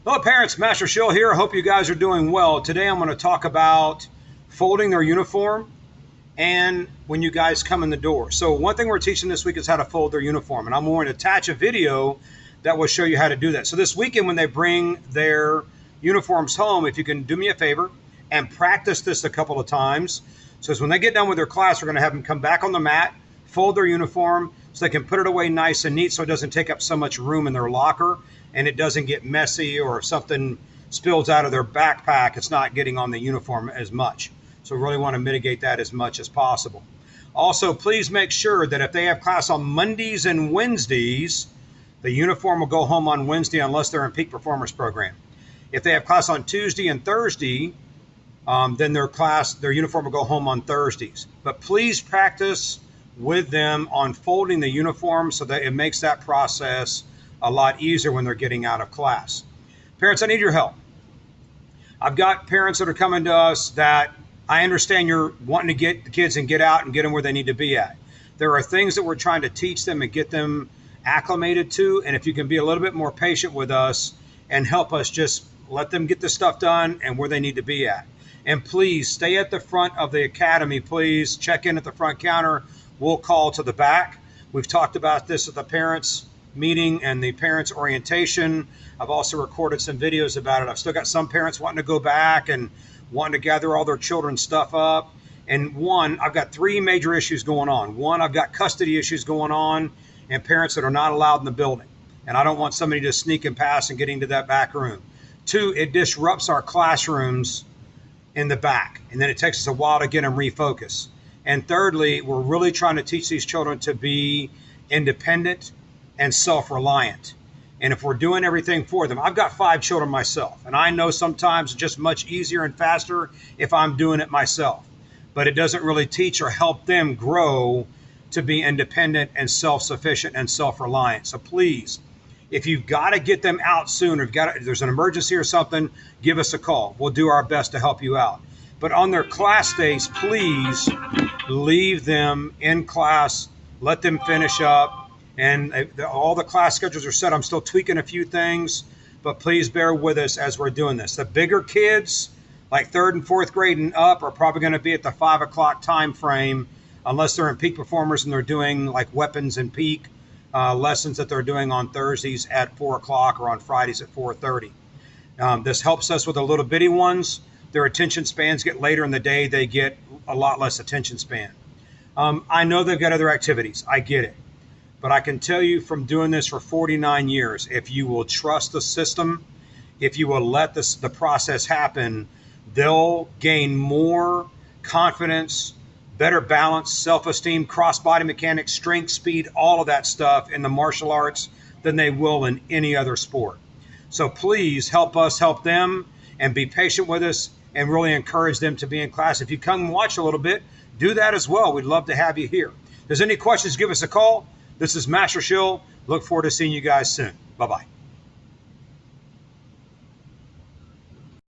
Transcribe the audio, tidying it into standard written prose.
Hello parents, Master Shill here. Hope you guys are doing well. Today I'm going to talk about folding their uniform and when you guys come in the door. So one thing we're teaching this week is how to fold their uniform, and I'm going to attach a video that will show you how to do that. So this weekend when they bring their uniforms home, if you can do me a favor and practice this a couple of times. So when they get done with their class, we're going to have them come back on the mat, fold their uniform so they can put it away nice and neat so it doesn't take up so much room in their locker and it doesn't get messy, or if something spills out of their backpack, it's not getting on the uniform as much. So we really want to mitigate that as much as possible. Also, please make sure that if they have class on Mondays and Wednesdays, the uniform will go home on Wednesday unless they're in peak performance program. If they have class on Tuesday and Thursday, then their uniform will go home on Thursdays. But please practice with them on folding the uniform so that it makes that process a lot easier when they're getting out of class. Parents, I need your help. I've got parents that are coming to us that I understand you're wanting to get the kids and get out and get them where they need to be at. There are things that we're trying to teach them and get them acclimated to, and if you can be a little bit more patient with us and help us just let them get the stuff done and where they need to be at. And please stay at the front of the academy. Please check in at the front counter. We'll call to the back. We've talked about this at the parents meeting and the parents orientation. I've also recorded some videos about it. I've still got some parents wanting to go back and wanting to gather all their children's stuff up. And I've got three major issues going on. One, I've got custody issues going on and parents that are not allowed in the building. And I don't want somebody to sneak and pass and get into that back room. Two, it disrupts our classrooms in the back. And then it takes us a while to get them refocused. And thirdly, we're really trying to teach these children to be independent and self-reliant. And if we're doing everything for them, I've got 5 children myself, and I know sometimes it's just much easier and faster if I'm doing it myself, but it doesn't really teach or help them grow to be independent and self-sufficient and self-reliant. So please, if you've got to get them out soon, or if there's an emergency or something, give us a call. We'll do our best to help you out. But on their class days, please leave them in class, let them finish up. And all the class schedules are set. I'm still tweaking a few things, but please bear with us as we're doing this. The bigger kids, like 3rd and 4th grade and up, are probably going to be at the 5 o'clock time frame, unless they're in peak performers and they're doing like weapons and peak lessons that they're doing on Thursdays at 4 o'clock or on Fridays at 4:30. This helps us with the little bitty ones. Their attention spans get later in the day. They get a lot less attention span. I know they've got other activities. I get it. But I can tell you from doing this for 49 years, if you will trust the system, if you will let the process happen, they'll gain more confidence, better balance, self-esteem, cross-body mechanics, strength, speed, all of that stuff in the martial arts than they will in any other sport. So please help us help them and be patient with us and really encourage them to be in class. If you come and watch a little bit, do that as well. We'd love to have you here. If there's any questions, give us a call. This is Master Shill. Look forward to seeing you guys soon. Bye-bye.